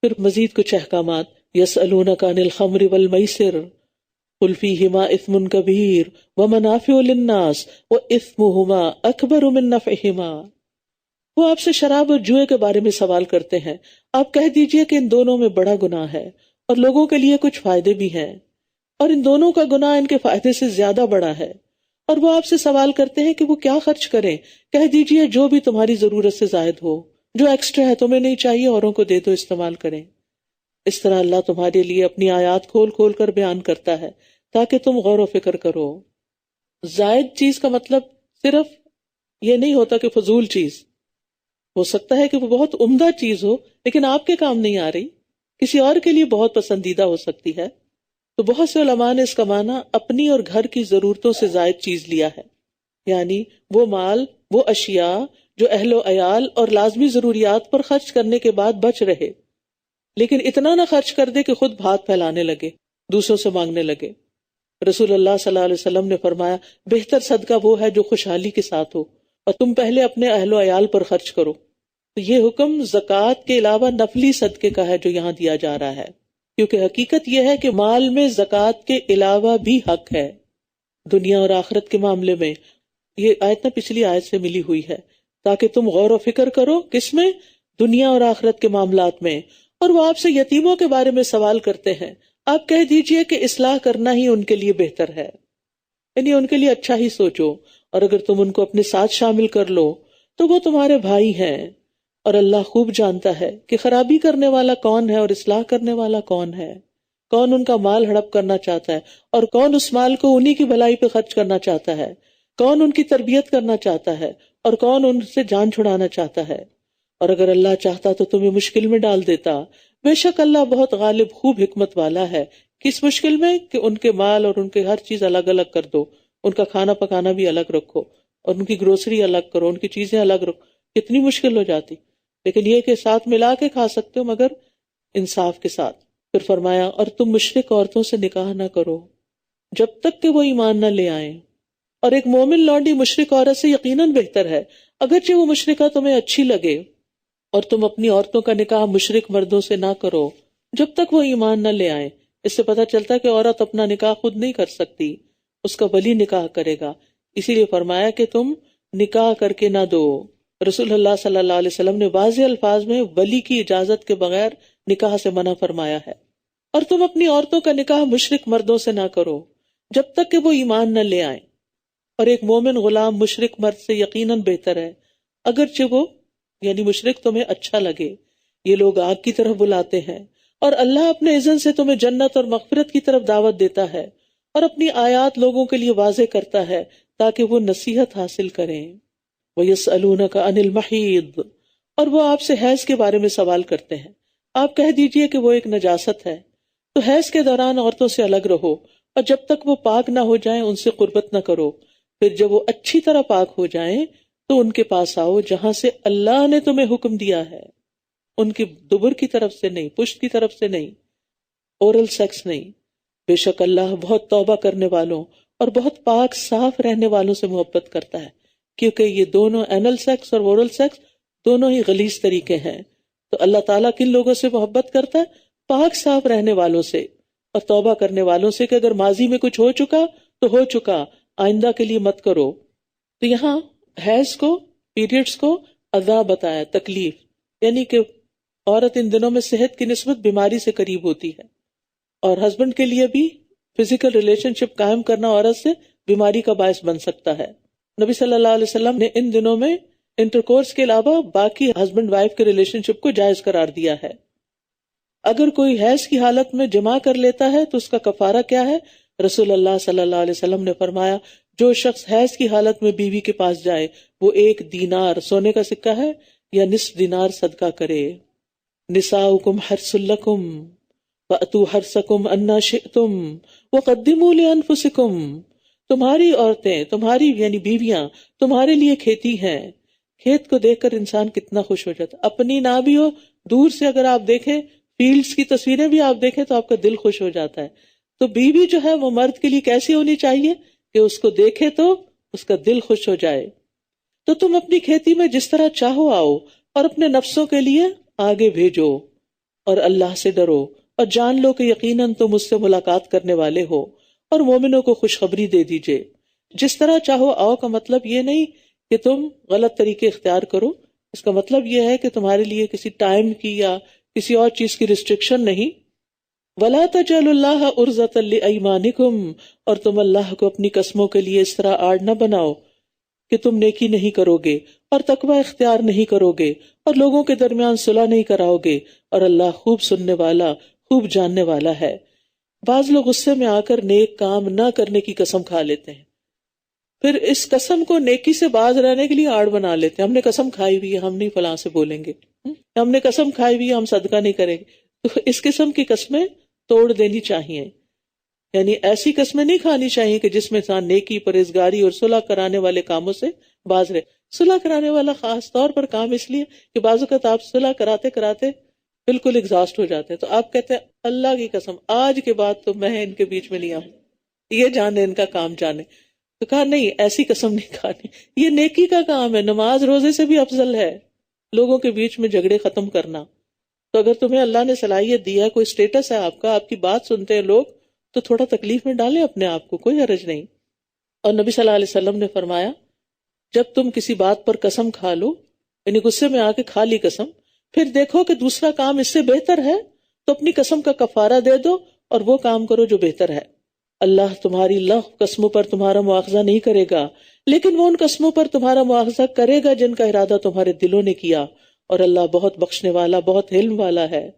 پھر مزید کچھ احکامات، یسألونک عن الخمر والمیسر قل فیہما اثم کبیر ومنافع للناس واثمہما اکبر من نفعہما۔ وہ آپ سے شراب اور جوئے کے بارے میں سوال کرتے ہیں، آپ کہہ دیجئے کہ ان دونوں میں بڑا گناہ ہے اور لوگوں کے لیے کچھ فائدے بھی ہیں، اور ان دونوں کا گناہ ان کے فائدے سے زیادہ بڑا ہے۔ اور وہ آپ سے سوال کرتے ہیں کہ وہ کیا خرچ کریں، کہہ دیجئے جو بھی تمہاری ضرورت سے زائد ہو، جو ایکسٹرا ہے تمہیں نہیں چاہیے اوروں کو دے دو، استعمال کریں۔ اس طرح اللہ تمہارے لیے اپنی آیات کھول کھول کر بیان کرتا ہے تاکہ تم غور و فکر کرو۔ زائد چیز کا مطلب صرف یہ نہیں ہوتا کہ فضول چیز، ہو سکتا ہے کہ وہ بہت عمدہ چیز ہو لیکن آپ کے کام نہیں آ رہی، کسی اور کے لیے بہت پسندیدہ ہو سکتی ہے۔ تو بہت سے علماء نے اس کا معنی اپنی اور گھر کی ضرورتوں سے زائد چیز لیا ہے، یعنی وہ مال، وہ اشیاء جو اہل و عیال اور لازمی ضروریات پر خرچ کرنے کے بعد بچ رہے، لیکن اتنا نہ خرچ کر دے کہ خود ہاتھ پھیلانے لگے، دوسروں سے مانگنے لگے۔ رسول اللہ صلی اللہ علیہ وسلم نے فرمایا، بہتر صدقہ وہ ہے جو خوشحالی کے ساتھ ہو، اور تم پہلے اپنے اہل و عیال پر خرچ کرو۔ تو یہ حکم زکوٰۃ کے علاوہ نفلی صدقے کا ہے جو یہاں دیا جا رہا ہے، کیونکہ حقیقت یہ ہے کہ مال میں زکوٰۃ کے علاوہ بھی حق ہے دنیا اور آخرت کے معاملے میں۔ یہ آیت نہ پچھلی آیت سے ملی ہوئی ہے، تاکہ تم غور و فکر کرو، کس میں؟ دنیا اور آخرت کے معاملات میں۔ اور وہ آپ سے یتیموں کے بارے میں سوال کرتے ہیں، آپ کہہ دیجئے کہ اصلاح کرنا ہی ان کے لیے بہتر ہے، یعنی ان کے لیے اچھا ہی سوچو، اور اگر تم ان کو اپنے ساتھ شامل کر لو تو وہ تمہارے بھائی ہیں، اور اللہ خوب جانتا ہے کہ خرابی کرنے والا کون ہے اور اصلاح کرنے والا کون ہے، کون ان کا مال ہڑپ کرنا چاہتا ہے اور کون اس مال کو انہی کی بھلائی پہ خرچ کرنا چاہتا ہے، کون ان کی تربیت کرنا چاہتا ہے اور کون ان سے جان چھڑانا چاہتا ہے۔ اور اگر اللہ چاہتا تو تمہیں مشکل میں ڈال دیتا، بے شک اللہ بہت غالب خوب حکمت والا ہے۔ کس مشکل میں؟ کہ ان کے مال اور ان کے ہر چیز الگ الگ کر دو، ان کا کھانا پکانا بھی الگ رکھو، اور ان کی گروسری الگ کرو، ان کی چیزیں الگ رکھو، کتنی مشکل ہو جاتی، لیکن یہ کہ ساتھ ملا کے کھا سکتے ہو مگر انصاف کے ساتھ۔ پھر فرمایا، اور تم مشرک عورتوں سے نکاح نہ کرو جب تک کہ وہ ایمان نہ لے آئیں، اور ایک مومن لونڈی مشرک عورت سے یقیناً بہتر ہے، اگرچہ وہ مشرکہ تمہیں اچھی لگے۔ اور تم اپنی عورتوں کا نکاح مشرک مردوں سے نہ کرو جب تک وہ ایمان نہ لے آئیں۔ اس سے پتہ چلتا ہے کہ عورت اپنا نکاح خود نہیں کر سکتی، اس کا ولی نکاح کرے گا، اسی لیے فرمایا کہ تم نکاح کر کے نہ دو۔ رسول اللہ صلی اللہ علیہ وسلم نے واضح الفاظ میں ولی کی اجازت کے بغیر نکاح سے منع فرمایا ہے۔ اور تم اپنی عورتوں کا نکاح مشرک مردوں سے نہ کرو جب تک کہ وہ ایمان نہ لے آئیں، اور ایک مومن غلام مشرک مرد سے یقیناً بہتر ہے، اگرچہ وہ یعنی مشرک تمہیں اچھا لگے۔ یہ لوگ آگ کی طرف بلاتے ہیں، اور اللہ اپنے اذن سے تمہیں جنت اور مغفرت کی طرف دعوت دیتا ہے، اور اپنی آیات لوگوں کے لیے واضح کرتا ہے تاکہ وہ نصیحت حاصل کریں۔ وَيَسْأَلُونَكَ عَنِ الْمَحِيضِ، اور وہ آپ سے حیض کے بارے میں سوال کرتے ہیں، آپ کہہ دیجئے کہ وہ ایک نجاست ہے، تو حیض کے دوران عورتوں سے الگ رہو، اور جب تک وہ پاک نہ ہو جائیں ان سے قربت نہ کرو، پھر جب وہ اچھی طرح پاک ہو جائیں تو ان کے پاس آؤ جہاں سے اللہ نے تمہیں حکم دیا ہے، ان کی دبر کی طرف سے نہیں، پشت کی طرف سے نہیں، اورل سیکس نہیں۔ بے شک اللہ بہت توبہ کرنے والوں اور بہت پاک صاف رہنے والوں سے محبت کرتا ہے، کیونکہ یہ دونوں اینل سیکس اور اورل سیکس دونوں ہی غلیظ طریقے ہیں۔ تو اللہ تعالیٰ کن لوگوں سے محبت کرتا ہے؟ پاک صاف رہنے والوں سے اور توبہ کرنے والوں سے، کہ اگر ماضی میں کچھ ہو چکا تو ہو چکا، آئندہ کے لیے مت کرو۔ تو یہاں حیض کو، پیریڈز کو عذاب بتایا، تکلیف، یعنی کہ عورت ان دنوں میں صحت کی نسبت بیماری سے قریب ہوتی ہے، اور ہسبینڈ کے لیے بھی فزیکل ریلیشن شپ قائم کرنا عورت سے بیماری کا باعث بن سکتا ہے۔ نبی صلی اللہ علیہ وسلم نے ان دنوں میں انٹرکورس کے علاوہ باقی ہسبینڈ وائف کے ریلیشن شپ کو جائز قرار دیا ہے۔ اگر کوئی حیض کی حالت میں جماع کر لیتا ہے تو اس کا کفارہ کیا ہے؟ رسول اللہ صلی اللہ علیہ وسلم نے فرمایا، جو شخص حیض کی حالت میں بیوی کے پاس جائے وہ 1 دینار سونے کا سکہ ہے یا نصف دینار صدقہ کرے۔ نساؤکم حرث لکم فأتوا حرثکم انا شئتم وقدموا لانفسکم، تمہاری عورتیں، تمہاری یعنی بیویاں تمہارے لیے کھیتی ہیں۔ کھیت کو دیکھ کر انسان کتنا خوش ہو جاتا، اپنی نہ بھی ہو، دور سے اگر آپ دیکھیں، فیلڈز کی تصویریں بھی آپ دیکھیں تو آپ کا دل خوش ہو جاتا ہے۔ تو بیوی جو ہے وہ مرد کے لیے کیسی ہونی چاہیے کہ اس کو دیکھے تو اس کا دل خوش ہو جائے۔ تو تم اپنی کھیتی میں جس طرح چاہو آؤ اور اپنے نفسوں کے لیے آگے بھیجو۔ اور اللہ سے ڈرو اور جان لو کہ یقیناً تم اس سے ملاقات کرنے والے ہو، اور مومنوں کو خوشخبری دے دیجئے۔ جس طرح چاہو آؤ کا مطلب یہ نہیں کہ تم غلط طریقے اختیار کرو، اس کا مطلب یہ ہے کہ تمہارے لیے کسی ٹائم کی یا کسی اور چیز کی ریسٹرکشن نہیں۔ وَلَا تَجْعَلُوا اللَّهَ عُرْضَةً لِأَيْمَانِكُمْ، اور تم اللہ کو اپنی قسموں کے لیے اس طرح آڑ نہ بناؤ کہ تم نیکی نہیں کرو گے اور تقوی اختیار نہیں کرو گے اور لوگوں کے درمیان صلح نہیں کراؤ گے، اور اللہ خوب سننے والا خوب جاننے والا ہے۔ بعض لوگ غصے میں آ کر نیک کام نہ کرنے کی قسم کھا لیتے ہیں، پھر اس قسم کو نیکی سے باز رہنے کے لیے آڑ بنا لیتے ہیں۔ ہم نے قسم کھائی ہوئی ہے ہم نہیں فلاں سے بولیں گے، ہم نے قسم کھائی ہوئی ہے ہم صدقہ نہیں کریں گے، تو اس قسم کی قسمیں توڑ دینی چاہیے۔ یعنی ایسی قسمیں نہیں کھانی چاہیے کہ جس میں انسان نیکی، پرہیزگاری اور صلح کرانے والے کاموں سے باز رہے۔ صلح کرانے والا خاص طور پر کام اس لیے کہ بعض اوقات آپ صلح کراتے کراتے بالکل ایگزاسٹ ہو جاتے ہیں، تو آپ کہتے ہیں اللہ کی قسم آج کے بعد تو میں ان کے بیچ میں نہیں آؤں، یہ جانے ان کا کام جانے۔ تو کہا نہیں، ایسی قسم نہیں کھانی، یہ نیکی کا کام ہے، نماز روزے سے بھی افضل ہے لوگوں کے بیچ میں جھگڑے ختم کرنا۔ تو اگر تمہیں اللہ نے صلاحیت دی ہے، کوئی سٹیٹس ہے آپ کا، آپ کی بات سنتے ہیں لوگ، تو تھوڑا تکلیف میں ڈالیں اپنے آپ کو، کوئی حرج نہیں۔ اور نبی صلی اللہ علیہ وسلم نے فرمایا جب تم کسی بات پر قسم کھا لو، یعنی غصے میں آ کے کھا لی قسم، پھر دیکھو کہ دوسرا کام اس سے بہتر ہے تو اپنی قسم کا کفارہ دے دو اور وہ کام کرو جو بہتر ہے۔ اللہ تمہاری لغو قسموں پر تمہارا مواخذہ نہیں کرے گا، لیکن وہ ان قسموں پر تمہارا مواخذہ کرے گا جن کا ارادہ تمہارے دلوں نے کیا، اور اللہ بہت بخشنے والا بہت علم والا ہے۔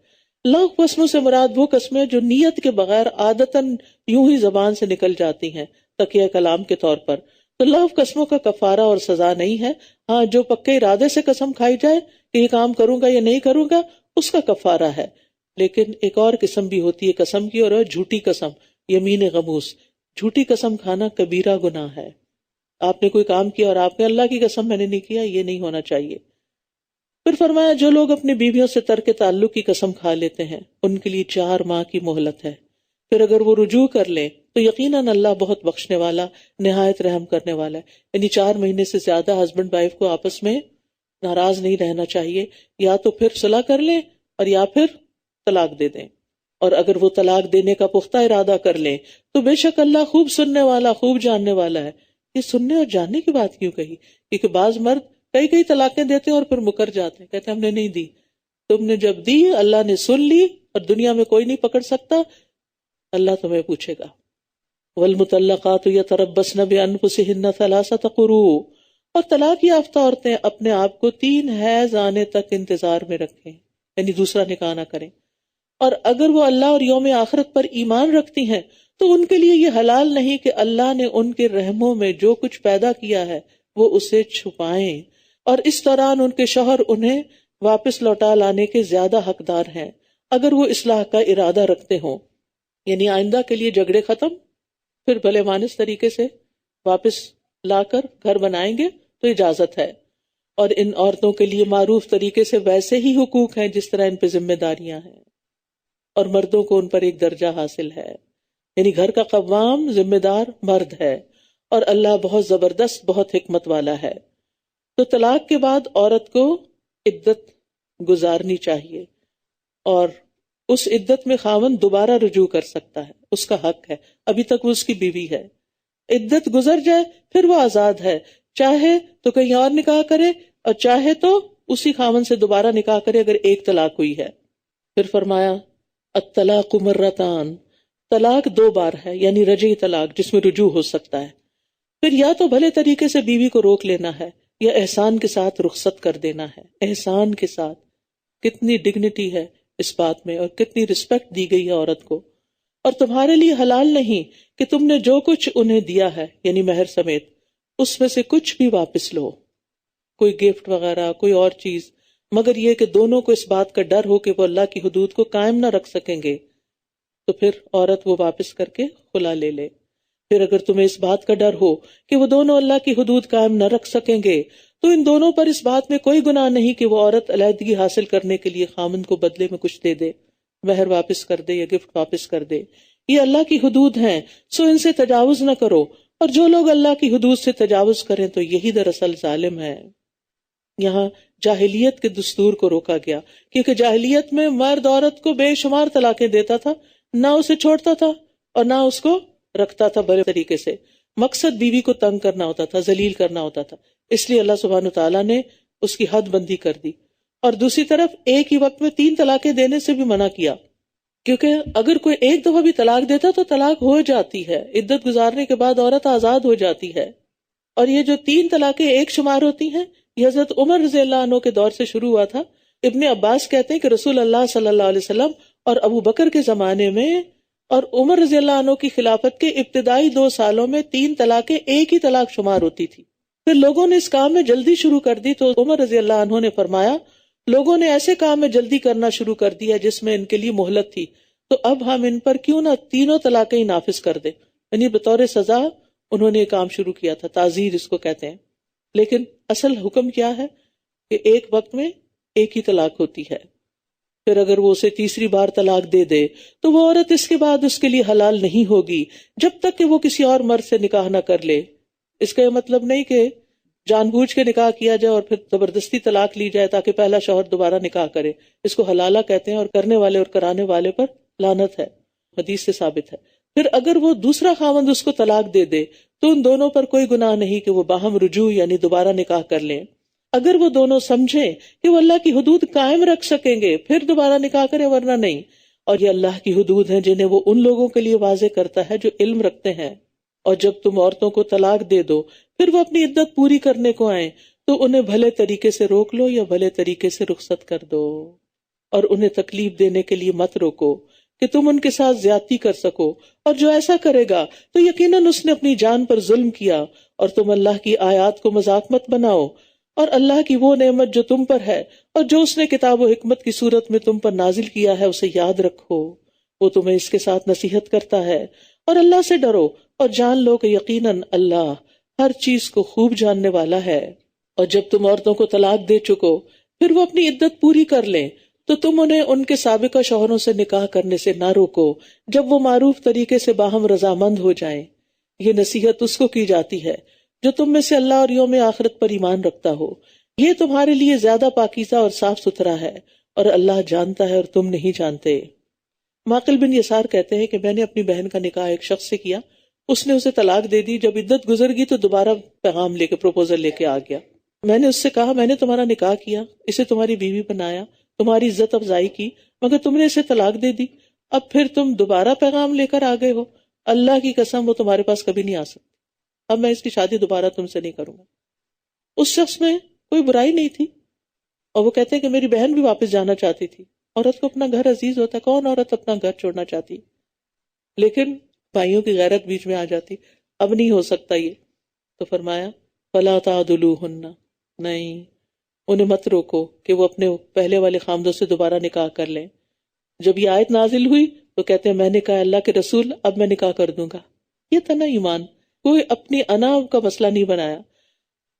لغو قسموں سے مراد وہ قسمیں جو نیت کے بغیر عادتاً یوں ہی زبان سے نکل جاتی ہیں تقیہ کلام کے طور پر، تو لغو قسموں کا کفارہ اور سزا نہیں ہے۔ ہاں، جو پکے ارادے سے قسم کھائی جائے کہ یہ کام کروں گا یا نہیں کروں گا، اس کا کفارہ ہے۔ لیکن ایک اور قسم بھی ہوتی ہے قسم کی، اور جھوٹی قسم، یمین غموس۔ جھوٹی قسم کھانا کبیرہ گناہ ہے۔ آپ نے کوئی کام کیا اور آپ نے اللہ کی قسم میں نے نہیں کیا، یہ نہیں ہونا چاہیے۔ پھر فرمایا جو لوگ اپنی بیویوں سے ترک تعلق کی قسم کھا لیتے ہیں ان کے لیے 4 ماہ کی مہلت ہے، پھر اگر وہ رجوع کر لیں تو یقیناً اللہ بہت بخشنے والا نہایت رحم کرنے والا ہے۔ یعنی 4 مہینے سے زیادہ ہسبینڈ وائف کو آپس میں ناراض نہیں رہنا چاہیے، یا تو پھر صلح کر لیں اور یا پھر طلاق دے دیں، اور اگر وہ طلاق دینے کا پختہ ارادہ کر لیں تو بے شک اللہ خوب سننے والا خوب جاننے والا ہے۔ یہ سننے اور جاننے کی بات کیوں کہی؟ کیونکہ بعض مرد کئی طلاقیں دیتے ہیں اور پھر مکر جاتے ہیں، کہتے ہیں ہم نے نہیں دی۔ تم نے جب دی اللہ نے سن لی، اور دنیا میں کوئی نہیں پکڑ سکتا، اللہ تمہیں پوچھے گا۔ والمطلقات یتربصن بانفسہن 3 قروء، اور طلاق یافتہ عورتیں اپنے آپ کو 3 حیض آنے تک انتظار میں رکھیں، یعنی دوسرا نکاح نہ کریں، اور اگر وہ اللہ اور یوم آخرت پر ایمان رکھتی ہیں تو ان کے لیے یہ حلال نہیں کہ اللہ نے ان کے رحموں میں جو کچھ پیدا کیا ہے وہ اسے چھپائیں، اور اس دوران ان کے شوہر انہیں واپس لوٹا لانے کے زیادہ حقدار ہیں اگر وہ اصلاح کا ارادہ رکھتے ہوں۔ یعنی آئندہ کے لیے جھگڑے ختم، پھر بھلے مانس طریقے سے واپس لا کر گھر بنائیں گے تو اجازت ہے، اور ان عورتوں کے لیے معروف طریقے سے ویسے ہی حقوق ہیں جس طرح ان پہ ذمہ داریاں ہیں، اور مردوں کو ان پر ایک درجہ حاصل ہے۔ یعنی گھر کا قوام ذمہ دار مرد ہے، اور اللہ بہت زبردست بہت حکمت والا ہے۔ تو طلاق کے بعد عورت کو عدت گزارنی چاہیے، اور اس عدت میں خاوند دوبارہ رجوع کر سکتا ہے، اس کا حق ہے، ابھی تک وہ اس کی بیوی ہے۔ عدت گزر جائے پھر وہ آزاد ہے، چاہے تو کہیں اور نکاح کرے اور چاہے تو اسی خاوند سے دوبارہ نکاح کرے اگر ایک طلاق ہوئی ہے۔ پھر فرمایا الطلاق مرتان، طلاق 2 بار ہے، یعنی رجعی طلاق جس میں رجوع ہو سکتا ہے۔ پھر یا تو بھلے طریقے سے بیوی کو روک لینا ہے یا احسان کے ساتھ رخصت کر دینا ہے۔ احسان کے ساتھ، کتنی ڈگنیٹی ہے اس بات میں، اور کتنی رسپیکٹ دی گئی ہے عورت کو۔ اور تمہارے لیے حلال نہیں کہ تم نے جو کچھ انہیں دیا ہے یعنی مہر سمیت اس میں سے کچھ بھی واپس لو، کوئی گفٹ وغیرہ کوئی اور چیز، مگر یہ کہ دونوں کو اس بات کا ڈر ہو کہ وہ اللہ کی حدود کو قائم نہ رکھ سکیں گے، تو پھر عورت وہ واپس کر کے خلا لے لے۔ پھر اگر تمہیں اس بات کا ڈر ہو کہ وہ دونوں اللہ کی حدود قائم نہ رکھ سکیں گے تو ان دونوں پر اس بات میں کوئی گناہ نہیں کہ وہ عورت علیحدگی حاصل کرنے کے لیے خامند کو بدلے میں کچھ دے دے، مہر واپس کر دے یا گفٹ واپس کر دے۔ یہ اللہ کی حدود ہیں، سو ان سے تجاوز نہ کرو، اور جو لوگ اللہ کی حدود سے تجاوز کریں تو یہی دراصل ظالم ہے۔ یہاں جاہلیت کے دستور کو روکا گیا، کیونکہ جاہلیت میں مرد عورت کو بے شمار طلاقیں دیتا تھا، نہ اسے چھوڑتا تھا اور نہ اس کو رکھتا تھا بڑے طریقے سے. مقصد بیوی کو تنگ کرنا ہوتا تھا، ذلیل کرنا ہوتا تھا، اس لیے اللہ سبحانہ تعالیٰ نے اس کی حد بندی کر دی. اور دوسری طرف ایک ہی وقت میں 3 طلاقیں دینے سے بھی منع کیا، کیونکہ اگر کوئی ایک دفعہ بھی طلاق دیتا تو طلاق ہو جاتی ہے، عدت گزارنے کے بعد عورت آزاد ہو جاتی ہے. اور یہ جو 3 طلاقیں ایک شمار ہوتی ہیں، یہ حضرت عمر رضی اللہ عنہ کے دور سے شروع ہوا تھا. ابن عباس کہتے ہیں کہ رسول اللہ صلی اللہ علیہ وسلم اور ابو بکر کے زمانے میں اور عمر رضی اللہ عنہ کی خلافت کے ابتدائی 2 سالوں میں 3 طلاقیں ایک ہی طلاق شمار ہوتی تھی. پھر لوگوں نے اس کام میں جلدی شروع کر دی تو عمر رضی اللہ عنہ نے فرمایا لوگوں نے ایسے کام میں جلدی کرنا شروع کر دیا جس میں ان کے لیے مہلت تھی، تو اب ہم ان پر کیوں نہ 3 طلاقیں ہی نافذ کر دیں. یعنی بطور سزا انہوں نے یہ کام شروع کیا تھا، تعزیر اس کو کہتے ہیں. لیکن اصل حکم کیا ہے کہ ایک وقت میں ایک ہی طلاق ہوتی ہے. پھر اگر وہ اسے تیسری بار طلاق دے دے تو وہ عورت اس کے بعد اس کے لیے حلال نہیں ہوگی جب تک کہ وہ کسی اور مرد سے نکاح نہ کر لے. اس کا یہ مطلب نہیں کہ جان بوجھ کے نکاح کیا جائے اور پھر زبردستی طلاق لی جائے تاکہ پہلا شوہر دوبارہ نکاح کرے. اس کو حلالہ کہتے ہیں اور کرنے والے اور کرانے والے پر لعنت ہے، حدیث سے ثابت ہے. پھر اگر وہ دوسرا خاوند اس کو طلاق دے دے تو ان دونوں پر کوئی گناہ نہیں کہ وہ باہم رجوع یعنی دوبارہ نکاح کر لیں. اگر وہ دونوں سمجھیں کہ وہ اللہ کی حدود قائم رکھ سکیں گے پھر دوبارہ نکاح کریں، ورنہ نہیں. اور یہ اللہ کی حدود ہیں جنہیں وہ ان لوگوں کے لیے واضح کرتا ہے جو علم رکھتے ہیں. اور جب تم عورتوں کو طلاق دے دو پھر وہ اپنی عدت پوری کرنے کو آئیں تو انہیں بھلے طریقے سے روک لو یا بھلے طریقے سے رخصت کر دو، اور انہیں تکلیف دینے کے لیے مت روکو کہ تم ان کے ساتھ زیادتی کر سکو. اور جو ایسا کرے گا تو یقیناً اس نے اپنی جان پر ظلم کیا. اور تم اللہ کی آیات کو مذاق مت بناؤ، اور اللہ کی وہ نعمت جو تم پر ہے اور جو اس نے کتاب و حکمت کی صورت میں تم پر نازل کیا ہے اسے یاد رکھو. وہ تمہیں اس کے ساتھ نصیحت کرتا ہے. اور اللہ سے ڈرو اور جان لو کہ یقیناً اللہ ہر چیز کو خوب جاننے والا ہے. اور جب تم عورتوں کو طلاق دے چکو پھر وہ اپنی عدت پوری کر لیں تو تم انہیں ان کے سابقہ شوہروں سے نکاح کرنے سے نہ روکو جب وہ معروف طریقے سے باہم رضامند ہو جائیں. یہ نصیحت اس کو کی جاتی ہے جو تم میں سے اللہ اور یوم آخرت پر ایمان رکھتا ہو. یہ تمہارے لیے زیادہ پاکیزہ اور صاف ستھرا ہے اور اللہ جانتا ہے اور تم نہیں جانتے. معقل بن یسار کہتے ہیں کہ میں نے اپنی بہن کا نکاح ایک شخص سے کیا، اس نے اسے طلاق دے دی. جب عدت گزر گئی تو دوبارہ پیغام لے کے پروپوزل لے کے آ گیا. میں نے اس سے کہا میں نے تمہارا نکاح کیا، اسے تمہاری بیوی بنایا، تمہاری عزت افزائی کی، مگر تم نے اسے طلاق دے دی. اب پھر تم دوبارہ پیغام لے کر آ گئے ہو. اللہ کی قسم وہ تمہارے پاس کبھی نہیں آ سکتی. اب میں اس کی شادی دوبارہ تم سے نہیں کروں گا. اس شخص میں کوئی برائی نہیں تھی اور وہ کہتے ہیں کہ میری بہن بھی واپس جانا چاہتی تھی. عورت کو اپنا گھر عزیز ہوتا ہے، کون عورت اپنا گھر چھوڑنا چاہتی؟ لیکن بھائیوں کی غیرت بیچ میں آ جاتی، اب نہیں ہو سکتا یہ. تو فرمایا فلا تعدلوہن، نہیں انہیں مت روکو کہ وہ اپنے پہلے والے خامدوں سے دوبارہ نکاح کر لیں. جب یہ آیت نازل ہوئی تو کہتے ہیں میں نے کہا اللہ کے رسول اب میں نکاح کر دوں گا. یہ تھا نا ایمان، کوئی اپنی انا کا مسئلہ نہیں بنایا.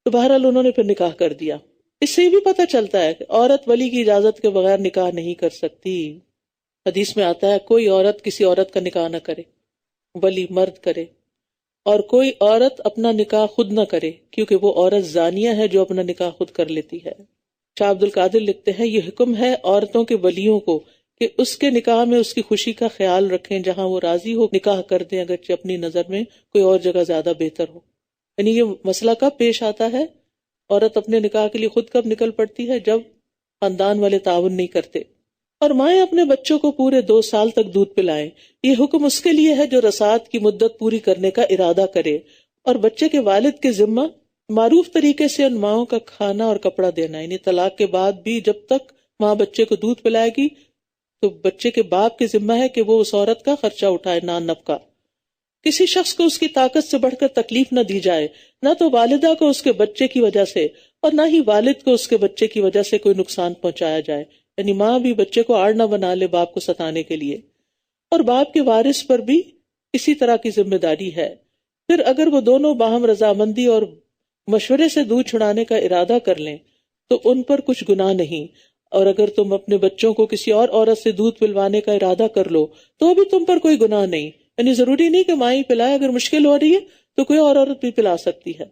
تو بہرحال انہوں نے پھر نکاح کر دیا. اس سے بھی پتہ چلتا ہے کہ عورت ولی کی اجازت کے بغیر نکاح نہیں کر سکتی. حدیث میں آتا ہے کوئی عورت کسی عورت کا نکاح نہ کرے، ولی مرد کرے. اور کوئی عورت اپنا نکاح خود نہ کرے کیونکہ وہ عورت زانیہ ہے جو اپنا نکاح خود کر لیتی ہے. شاہ عبد القادر لکھتے ہیں یہ حکم ہے عورتوں کے ولیوں کو کہ اس کے نکاح میں اس کی خوشی کا خیال رکھیں، جہاں وہ راضی ہو نکاح کر دیں اگرچہ اپنی نظر میں کوئی اور جگہ زیادہ بہتر ہو. یعنی یہ مسئلہ کب پیش آتا ہے؟ عورت اپنے نکاح کے لیے خود کب نکل پڑتی ہے؟ جب خاندان والے تعاون نہیں کرتے. اور مائیں اپنے بچوں کو پورے 2 سال تک دودھ پلائیں. یہ حکم اس کے لیے ہے جو رضاعت کی مدت پوری کرنے کا ارادہ کرے. اور بچے کے والد کے ذمہ معروف طریقے سے ان ماؤں کا کھانا اور کپڑا دینا. یعنی طلاق کے بعد بھی جب تک ماں بچے کو دودھ پلائے گی تو بچے کے باپ کے ذمہ ہے کہ وہ اس عورت کا خرچہ اٹھائے، نان نفقہ. کسی شخص کو اس کی طاقت سے بڑھ کر تکلیف نہ دی جائے، نہ تو والدہ کو اس کے بچے کی وجہ سے اور نہ ہی والد کو اس کے بچے کی وجہ سے کوئی نقصان پہنچایا جائے. یعنی ماں بھی بچے کو آڑ نہ بنا لے باپ کو ستانے کے لیے. اور باپ کے وارث پر بھی اسی طرح کی ذمہ داری ہے. پھر اگر وہ دونوں باہم رضامندی اور مشورے سے دودھ چھڑانے کا ارادہ کر لیں تو ان پر کچھ گناہ نہیں. اور اگر تم اپنے بچوں کو کسی اور عورت سے دودھ پلوانے کا ارادہ کر لو تو بھی تم پر کوئی گناہ نہیں. یعنی ضروری نہیں کہ ماں ہی پلائے، اگر مشکل ہو رہی ہے تو کوئی اور عورت بھی پلا سکتی ہے.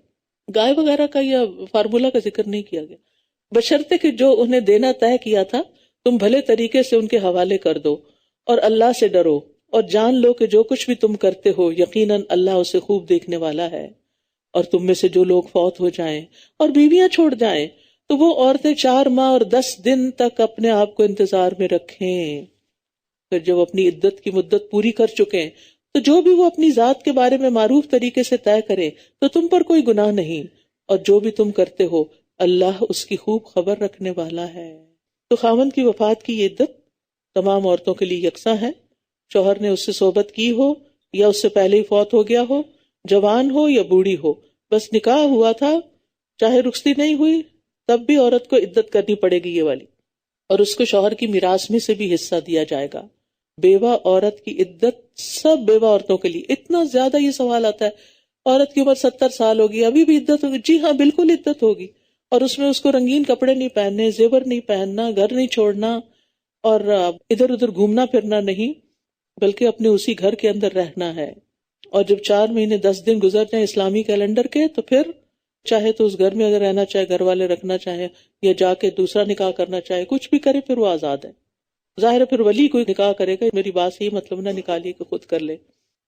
گائے وغیرہ کا یا فارمولا کا ذکر نہیں کیا گیا. بشرطے کہ جو انہیں دینا طے کیا تھا تم بھلے طریقے سے ان کے حوالے کر دو، اور اللہ سے ڈرو، اور جان لو کہ جو کچھ بھی تم کرتے ہو یقیناً اللہ اسے خوب دیکھنے والا ہے۔ اور تم میں سے جو لوگ فوت ہو جائیں اور بیویاں چھوڑ جائیں تو وہ عورتیں 4 ماہ اور 10 دن تک اپنے آپ کو انتظار میں رکھیں۔ پھر جب اپنی عدت کی مدت پوری کر چکیں تو جو بھی وہ اپنی ذات کے بارے میں معروف طریقے سے طے کرے تو تم پر کوئی گناہ نہیں، اور جو بھی تم کرتے ہو اللہ اس کی خوب خبر رکھنے والا ہے۔ تو خاوند کی وفات کی یہ عدت تمام عورتوں کے لیے یکساں ہے، شوہر نے اس سے صحبت کی ہو یا اس سے پہلے ہی فوت ہو گیا ہو، جوان ہو یا بوڑھی ہو، بس نکاح ہوا تھا چاہے رخصتی نہیں ہوئی تب بھی عورت کو عدت کرنی پڑے گی یہ والی، اور اس کو شوہر کی میراث میں سے بھی حصہ دیا جائے گا۔ بیوہ عورت کی عدت سب بیوہ عورتوں کے لیے، اتنا زیادہ یہ سوال آتا ہے عورت کی عمر 70 سال ہوگی ابھی بھی عدت ہوگی؟ جی ہاں بالکل عدت ہوگی، اور اس میں اس کو رنگین کپڑے نہیں پہننے، زیور نہیں پہننا، گھر نہیں چھوڑنا، اور ادھر ادھر گھومنا پھرنا نہیں، بلکہ اپنے اسی گھر کے اندر رہنا ہے۔ اور جب 4 مہینے 10 دن گزر جائیں اسلامی کیلنڈر کے تو پھر چاہے تو اس گھر میں اگر رہنا چاہے، گھر والے رکھنا چاہے، یا جا کے دوسرا نکاح کرنا چاہے، کچھ بھی کرے، پھر وہ آزاد ہے۔ ظاہر ہے پھر ولی کوئی نکاح کرے گا، میری بات سے یہ مطلب نہ نکالیے کہ خود کر لے۔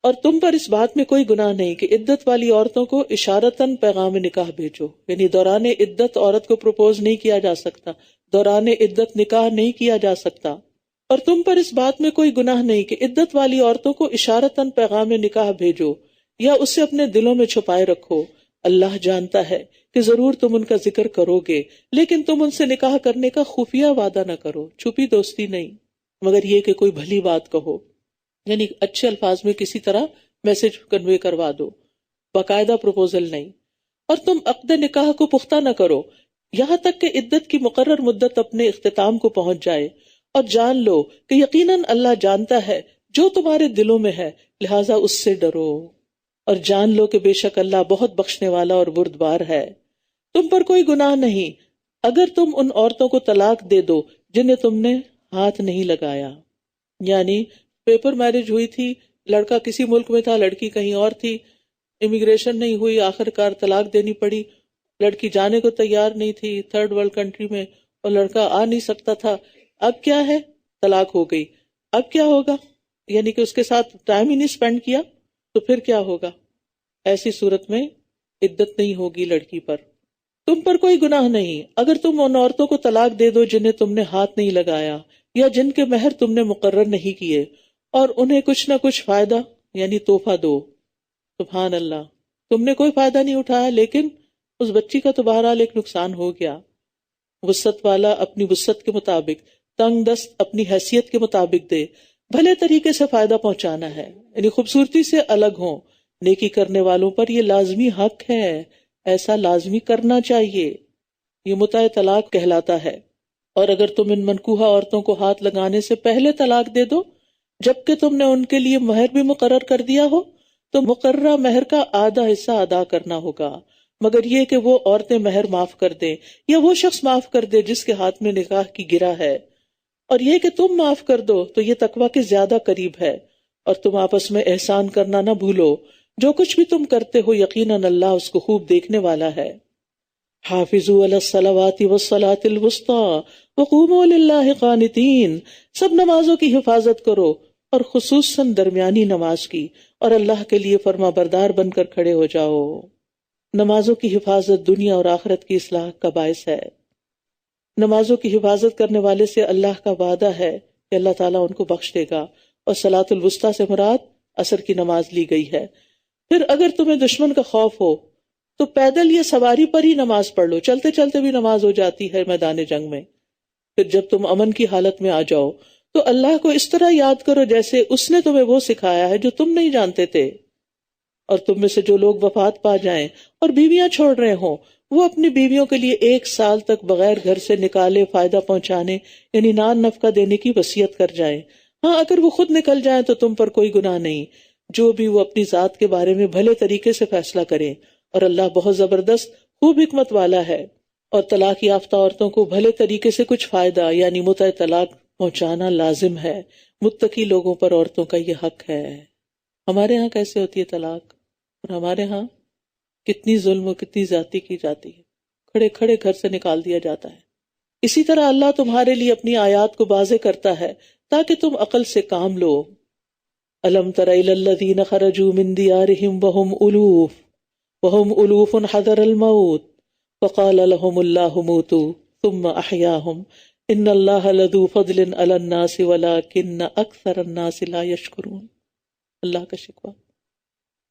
اور تم پر اس بات میں کوئی گناہ نہیں کہ عدت والی عورتوں کو اشارتاً پیغام نکاح بھیجو، یعنی دوران عدت عورت کو پروپوز نہیں کیا جا سکتا، دوران عدت نکاح نہیں کیا جا سکتا۔ اور تم پر اس بات میں کوئی گناہ نہیں کہ عدت والی عورتوں کو اشارتاً پیغام نکاح بھیجو یا اسے اپنے دلوں میں چھپائے رکھو۔ اللہ جانتا ہے کہ ضرور تم ان کا ذکر کرو گے، لیکن تم ان سے نکاح کرنے کا خفیہ وعدہ نہ کرو، چھپی دوستی نہیں، مگر یہ کہ کوئی بھلی بات کہو، یعنی اچھے الفاظ میں کسی طرح میسج کنوے کروا دو، باقاعدہ پروپوزل نہیں۔ اور تم عقد نکاح کو پختہ نہ کرو یہاں تک کہ عدت کی مقرر مدت اپنے اختتام کو پہنچ جائے، اور جان لو کہ یقیناً اللہ جانتا ہے جو تمہارے دلوں میں ہے، لہٰذا اس سے ڈرو، اور جان لو کہ بے شک اللہ بہت بخشنے والا اور بردبار ہے۔ تم پر کوئی گناہ نہیں اگر تم ان عورتوں کو طلاق دے دو جنہیں تم نے ہاتھ نہیں لگایا، یعنی پیپر میرج ہوئی تھی، لڑکا کسی ملک میں تھا، لڑکی کہیں اور تھی، امیگریشن نہیں ہوئی، آخر کار طلاق دینی پڑی، لڑکی جانے کو تیار نہیں تھی 3rd ورلڈ کنٹری میں، اور لڑکا آ نہیں سکتا تھا، اب کیا ہے، طلاق ہو گئی، اب کیا ہوگا، یعنی کہ اس کے ساتھ ٹائم ہی نہیں سپینڈ کیا تو پھر کیا ہوگا؟ ایسی صورت میں عدت نہیں ہوگی لڑکی پر۔ تم پر کوئی گناہ نہیں اگر تم ان عورتوں کو طلاق دے دو جنہیں تم نے ہاتھ نہیں لگایا یا جن کے مہر تم نے مقرر نہیں کیے، اور انہیں کچھ نہ کچھ فائدہ یعنی تحفہ دو۔ سبحان اللہ، تم نے کوئی فائدہ نہیں اٹھایا لیکن اس بچی کا تو بہرحال ایک نقصان ہو گیا۔ وسعت والا اپنی وسعت کے مطابق، تنگ دست اپنی حیثیت کے مطابق دے، بھلے طریقے سے فائدہ پہنچانا ہے، یعنی خوبصورتی سے الگ ہوں۔ نیکی کرنے والوں پر یہ لازمی حق ہے، ایسا لازمی کرنا چاہیے، یہ متع طلاق کہلاتا ہے۔ اور اگر تم ان منکوحہ عورتوں کو ہاتھ لگانے سے پہلے طلاق دے دو جبکہ تم نے ان کے لیے مہر بھی مقرر کر دیا ہو تو مقررہ مہر کا آدھا حصہ ادا کرنا ہوگا، مگر یہ کہ وہ عورتیں مہر معاف کر دیں یا وہ شخص معاف کر دے جس کے ہاتھ میں نکاح کی گرہ ہے، اور یہ کہ تم معاف کر دو تو یہ تقویٰ کے زیادہ قریب ہے۔ اور تم آپس میں احسان کرنا نہ بھولو، جو کچھ بھی تم کرتے ہو یقیناً اللہ اس کو خوب دیکھنے والا ہے۔ حافظوا علی الصلوات والصلاة الوسطی وقوموا للہ قانتین، سب نمازوں کی حفاظت کرو اور خصوصاً درمیانی نماز کی، اور اللہ کے لیے فرما بردار بن کر کھڑے ہو جاؤ۔ نمازوں کی حفاظت دنیا اور آخرت کی اصلاح کا باعث ہے۔ نمازوں کی حفاظت کرنے والے سے اللہ کا وعدہ ہے کہ اللہ تعالیٰ ان کو بخش دے گا، اور صلاۃ الوسطیٰ سے مراد عصر کی نماز لی گئی ہے۔ پھر اگر تمہیں دشمن کا خوف ہو تو پیدل یا سواری پر ہی نماز پڑھ لو، چلتے چلتے بھی نماز ہو جاتی ہے میدان جنگ میں۔ پھر جب تم امن کی حالت میں آ جاؤ تو اللہ کو اس طرح یاد کرو جیسے اس نے تمہیں وہ سکھایا ہے جو تم نہیں جانتے تھے۔ اور تم میں سے جو لوگ وفات پا جائیں اور بیویاں چھوڑ رہے ہوں وہ اپنی بیویوں کے لیے 1 سال تک بغیر گھر سے نکالے فائدہ پہنچانے یعنی نان نفقہ دینے کی وصیت کر جائیں۔ ہاں اگر وہ خود نکل جائیں تو تم پر کوئی گناہ نہیں، جو بھی وہ اپنی ذات کے بارے میں بھلے طریقے سے فیصلہ کریں، اور اللہ بہت زبردست خوب حکمت والا ہے۔ اور طلاق یافتہ عورتوں کو بھلے طریقے سے کچھ فائدہ یعنی متع طلاق پہنچانا لازم ہے، متقی لوگوں پر عورتوں کا یہ حق ہے۔ ہمارے ہاں کیسے ہوتی ہے طلاق، اور ہمارے ہاں کتنی ظلم و کتنی زیادتی کی جاتی ہے، کھڑے کھڑے گھر سے نکال دیا جاتا ہے۔ اسی طرح اللہ تمہارے لیے اپنی آیات کو واضح کرتا ہے تاکہ تم عقل سے کام لو۔ الم تر الی الذین خرجوا من دیارہم وہم الوف حذر الموت فقال لهم اللہ موتوا ثم احیاہم ان اللہ لذو فضل علی الناس ولکن اکثر الناس لا یشکرون۔ اللہ کا شکوہ،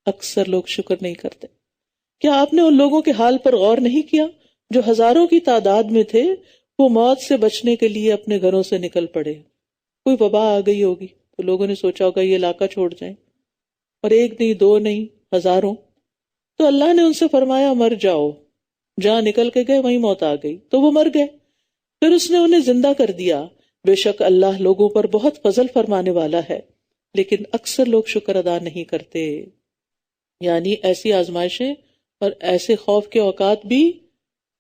اکثر لوگ شکر نہیں کرتے۔ کیا آپ نے ان لوگوں کے حال پر غور نہیں کیا جو ہزاروں کی تعداد میں تھے؟ وہ موت سے بچنے کے لیے اپنے گھروں سے نکل پڑے۔ کوئی وبا آ گئی ہوگی تو لوگوں نے سوچا ہوگا یہ علاقہ چھوڑ جائیں، اور ایک نہیں، دو نہیں، ہزاروں۔ تو اللہ نے ان سے فرمایا مر جاؤ، جہاں نکل کے گئے وہیں موت آ گئی تو وہ مر گئے۔ پھر اس نے انہیں زندہ کر دیا۔ بے شک اللہ لوگوں پر بہت فضل فرمانے والا ہے، لیکن اکثر لوگ شکر ادا نہیں کرتے۔ یعنی ایسی آزمائشیں اور ایسے خوف کے اوقات بھی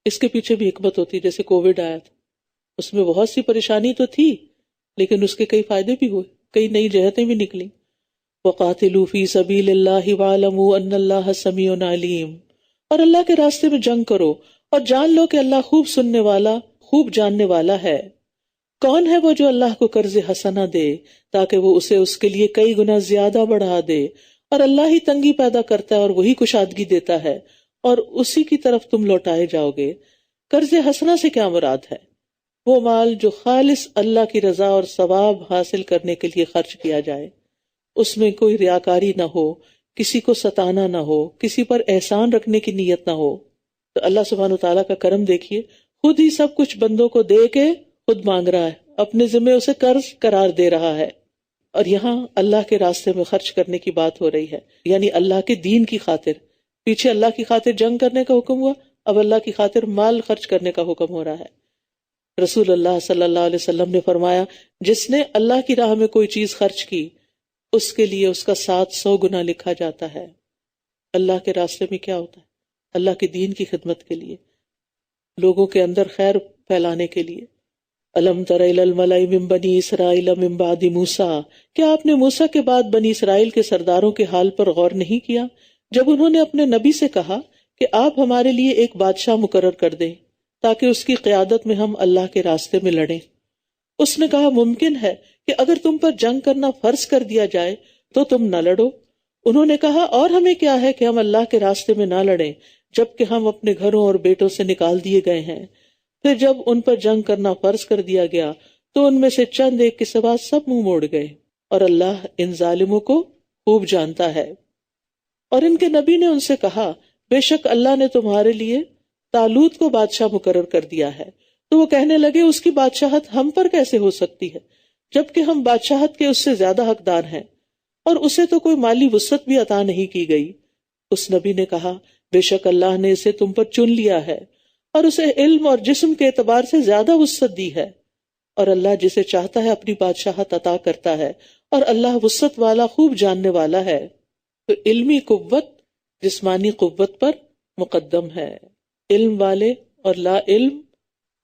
اس کے پیچھے بھی حکمت ہوتی، جیسے کووڈ آیا تھا، اس میں بہت سی پریشانی تو تھی لیکن اس کے کئی فائدے بھی ہوئے، کئی نئی جہتیں بھی نکلیں۔ وَقَاتِلُوا فِي سَبِيلِ اللَّهِ وَاعْلَمُوا أَنَّ اللَّهَ سَمِيعٌ عَلِيمٌ، اور اللہ کے راستے میں جنگ کرو اور جان لو کہ اللہ خوب سننے والا، خوب جاننے والا ہے۔ کون ہے وہ جو اللہ کو قرض حسنہ دے تاکہ وہ اسے اس کے لیے کئی گنا زیادہ بڑھا دے، اور اللہ ہی تنگی پیدا کرتا ہے اور وہی کشادگی دیتا ہے، اور اسی کی طرف تم لوٹائے جاؤ گے۔ قرض حسنہ سے کیا مراد ہے؟ وہ مال جو خالص اللہ کی رضا اور ثواب حاصل کرنے کے لیے خرچ کیا جائے، اس میں کوئی ریاکاری نہ ہو، کسی کو ستانا نہ ہو، کسی پر احسان رکھنے کی نیت نہ ہو۔ تو اللہ سبحانہ وتعالیٰ کا کرم دیکھیے، خود ہی سب کچھ بندوں کو دے کے خود مانگ رہا ہے، اپنے ذمہ اسے قرض قرار دے رہا ہے۔ اور یہاں اللہ کے راستے میں خرچ کرنے کی بات ہو رہی ہے، یعنی اللہ کے دین کی خاطر۔ پیچھے اللہ کی خاطر جنگ کرنے کا حکم ہوا، اب اللہ کی خاطر مال خرچ کرنے کا حکم ہو رہا ہے۔ رسول اللہ صلی اللہ علیہ وسلم نے فرمایا، جس نے اللہ کی راہ میں کوئی چیز خرچ کی، اس کے لیے اس کا 700 گنا لکھا جاتا ہے۔ اللہ کے راستے میں کیا ہوتا ہے؟ اللہ کے دین کی خدمت کے لیے، لوگوں کے اندر خیر پھیلانے کے لیے۔ الم تر الی الملأ من بنی اسرائیل من بعد موسیٰ، کیا آپ نے موسیٰ کے بعد بنی اسرائیل کے سرداروں کے حال پر غور نہیں کیا جب انہوں نے اپنے نبی سے کہا کہ آپ ہمارے لیے ایک بادشاہ مقرر کر دیں تاکہ اس کی قیادت میں ہم اللہ کے راستے میں لڑیں۔ اس نے کہا ممکن ہے کہ اگر تم پر جنگ کرنا فرض کر دیا جائے تو تم نہ لڑو۔ انہوں نے کہا اور ہمیں کیا ہے کہ ہم اللہ کے راستے میں نہ لڑیں جبکہ ہم اپنے گھروں اور بیٹوں سے نکال دیے گئے ہیں۔ پھر جب ان پر جنگ کرنا فرض کر دیا گیا تو ان میں سے چند ایک کے سوا سب منہ موڑ گئے، اور اللہ ان ظالموں کو خوب جانتا ہے۔ اور ان کے نبی نے ان سے کہا بے شک اللہ نے تمہارے لیے طالوت کو بادشاہ مقرر کر دیا ہے۔ تو وہ کہنے لگے اس کی بادشاہت ہم پر کیسے ہو سکتی ہے جبکہ ہم بادشاہت کے اس سے زیادہ حقدار ہیں، اور اسے تو کوئی مالی وسعت بھی عطا نہیں کی گئی۔ اس نبی نے کہا بے شک اللہ نے اسے تم پر چن لیا ہے اور اسے علم اور جسم کے اعتبار سے زیادہ وسعت دی ہے، اور اللہ جسے چاہتا ہے اپنی بادشاہت عطا کرتا ہے، اور اللہ وسعت والا خوب جاننے والا ہے۔ تو علمی قوت جسمانی قوت پر مقدم ہے۔ علم والے اور لا علم،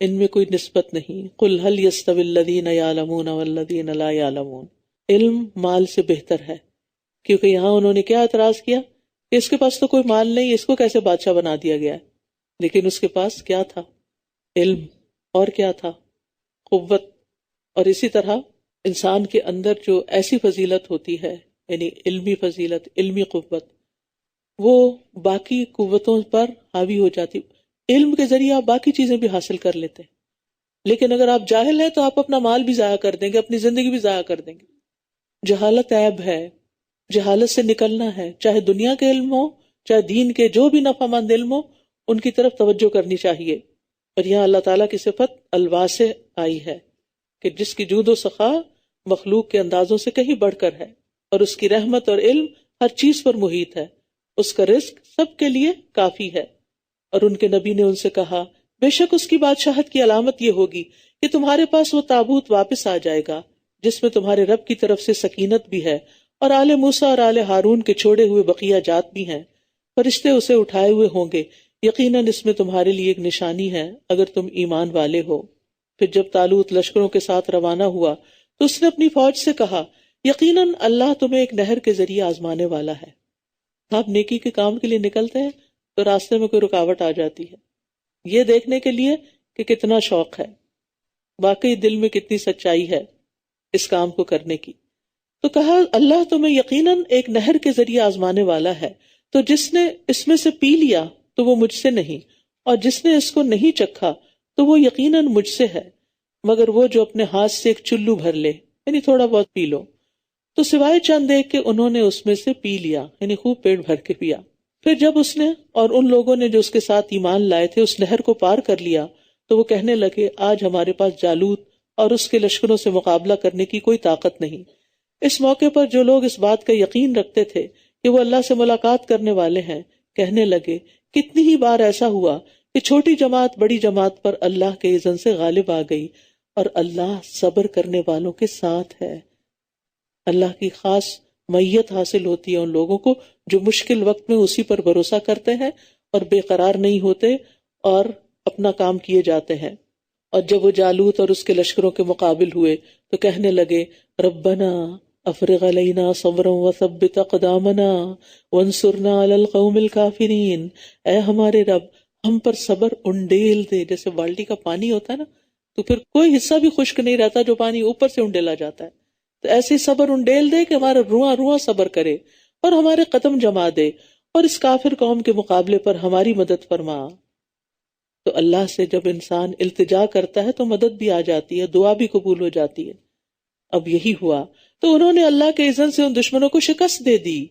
ان میں کوئی نسبت نہیں۔ قل هل يستوي الذين يعلمون والذين لا يعلمون، علم مال سے بہتر ہے۔ کیونکہ یہاں انہوں نے کیا اعتراض کیا کہ اس کے پاس تو کوئی مال نہیں، اس کو کیسے بادشاہ بنا دیا گیا ہے؟ لیکن اس کے پاس کیا تھا؟ علم، اور کیا تھا؟ قوت۔ اور اسی طرح انسان کے اندر جو ایسی فضیلت ہوتی ہے، یعنی علمی فضیلت، علمی قوت، وہ باقی قوتوں پر حاوی ہو جاتی۔ علم کے ذریعے آپ باقی چیزیں بھی حاصل کر لیتے ہیں، لیکن اگر آپ جاہل ہیں تو آپ اپنا مال بھی ضائع کر دیں گے، اپنی زندگی بھی ضائع کر دیں گے۔ جہالت عیب ہے، جہالت سے نکلنا ہے، چاہے دنیا کے علم ہو چاہے دین کے جو بھی نفع مند علم ہو، ان کی طرف توجہ کرنی چاہیے۔ اور یہاں اللہ تعالیٰ کی صفت الواسع آئی ہے کہ جس کی جود و سخا مخلوق کے اندازوں سے کہیں بڑھ کر ہے، اور اس کی رحمت اور علم ہر چیز پر محیط ہے، اس کا رزق سب کے لیے کافی ہے۔ اور ان کے نبی نے ان سے کہا بے شک اس کی بادشاہت کی علامت یہ ہوگی کہ تمہارے پاس وہ تابوت واپس آ جائے گا جس میں تمہارے رب کی طرف سے سکینت بھی ہے، اور آل موسیٰ اور آل ہارون کے چھوڑے ہوئے بقیہ جات بھی ہیں۔ فرشتے اسے اٹھائے ہوئے ہوں گے، یقیناً اس میں تمہارے لیے ایک نشانی ہے اگر تم ایمان والے ہو۔ پھر جب طالوت لشکروں کے ساتھ روانہ ہوا تو اس نے اپنی فوج سے کہا یقیناً اللہ تمہیں ایک نہر کے ذریعے آزمانے والا ہے۔ آپ نیکی کے کام کے لیے نکلتے ہیں تو راستے میں کوئی رکاوٹ آ جاتی ہے، یہ دیکھنے کے لیے کہ کتنا شوق ہے، واقعی دل میں کتنی سچائی ہے اس کام کو کرنے کی. تو کہا اللہ تمہیں یقیناً ایک نہر کے ذریعے آزمانے والا ہے، تو جس نے اس میں سے پی لیا تو وہ مجھ سے نہیں، اور جس نے اس کو نہیں چکھا تو وہ یقیناً مجھ سے ہے، مگر وہ جو اپنے ہاتھ سے ایک چلو بھر لے، یعنی تھوڑا بہت پی لو. تو سوائے چند ایک کہ انہوں نے اس میں سے پی لیا، یعنی خوب پیٹ بھر کے پیا. پھر جب اس نے اور ان لوگوں نے جو اس کے ساتھ ایمان لائے تھے اس نہر کو پار کر لیا تو وہ کہنے لگے آج ہمارے پاس جالوت اور اس کے لشکروں سے مقابلہ کرنے کی کوئی طاقت نہیں. اس موقع پر جو لوگ اس بات کا یقین رکھتے تھے کہ وہ اللہ سے ملاقات کرنے والے ہیں کہنے لگے کتنی ہی بار ایسا ہوا کہ چھوٹی جماعت بڑی جماعت پر اللہ کے اذن سے غالب آ گئی، اور اللہ صبر کرنے والوں کے ساتھ ہے. اللہ کی خاص معیت حاصل ہوتی ہے ان لوگوں کو جو مشکل وقت میں اسی پر بھروسہ کرتے ہیں اور بے قرار نہیں ہوتے اور اپنا کام کیے جاتے ہیں. اور جب وہ جالوت اور اس کے لشکروں کے مقابل ہوئے تو کہنے لگے ربنا افرغ علینا صبرا وثبت اقدامنا وانصرنا علی القوم الکافرین، اے ہمارے رب ہم پر صبر انڈیل دے. جیسے بالٹی کا پانی ہوتا ہے نا تو پھر کوئی حصہ بھی خشک نہیں رہتا جو پانی اوپر سے انڈیلا جاتا ہے، تو ایسے صبر انڈیل دے کہ ہمارا رواں رواں صبر کرے اور ہمارے قدم جما دے، اور اس کافر قوم کے مقابلے پر ہماری مدد فرما. تو اللہ سے جب انسان التجا کرتا ہے تو مدد بھی آ جاتی ہے، دعا بھی قبول ہو جاتی ہے. اب یہی ہوا تو انہوں نے اللہ کے اذن سے ان دشمنوں کو شکست دے دی،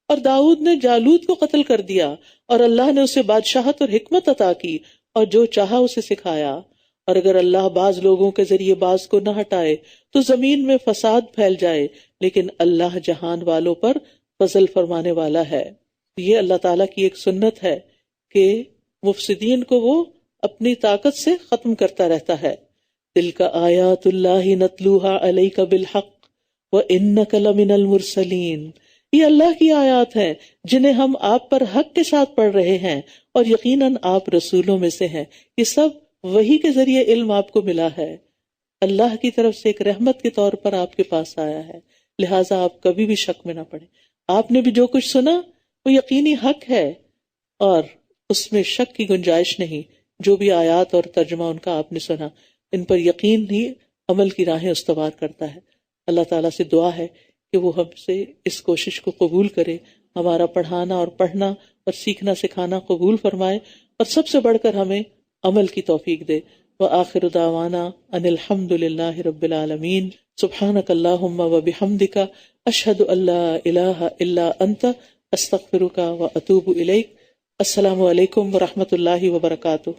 اور داؤد نے جالوت کو قتل کر دیا، اور اللہ نے اسے بادشاہت اور حکمت عطا کی اور جو چاہا اسے سکھایا. اور اگر اللہ بعض لوگوں کے ذریعے بعض کو نہ ہٹائے تو زمین میں فساد پھیل جائے، لیکن اللہ جہان والوں پر فضل فرمانے والا ہے. یہ اللہ تعالیٰ کی ایک سنت ہے کہ مفسدین کو وہ اپنی طاقت سے ختم کرتا رہتا ہے. تلک آیات اللہ نتلوہا علیک بالحق وانک لمن المرسلین، یہ اللہ کی آیات ہیں جنہیں ہم آپ پر حق کے ساتھ پڑھ رہے ہیں، اور یقیناً آپ رسولوں میں سے ہیں. یہ سب وحی کے ذریعے علم آپ کو ملا ہے، اللہ کی طرف سے ایک رحمت کے طور پر آپ کے پاس آیا ہے، لہٰذا آپ کبھی بھی شک میں نہ پڑیں. آپ نے بھی جو کچھ سنا وہ یقینی حق ہے اور اس میں شک کی گنجائش نہیں. جو بھی آیات اور ترجمہ ان کا آپ نے سنا ان پر یقین ہی عمل کی راہیں استوار کرتا ہے. اللہ تعالیٰ سے دعا ہے کہ وہ ہم سے اس کوشش کو قبول کرے، ہمارا پڑھانا اور پڑھنا اور سیکھنا سکھانا قبول فرمائے، اور سب سے بڑھ کر ہمیں عمل کی توفیق دے. وآخر دعوانا ان الحمد للہ رب العالمین. سبحانک اللہم وبحمدک اشہد ان لا الہ الا انت استغفرک واتوب الیک. السلام علیکم ورحمۃ اللہ وبرکاتہ.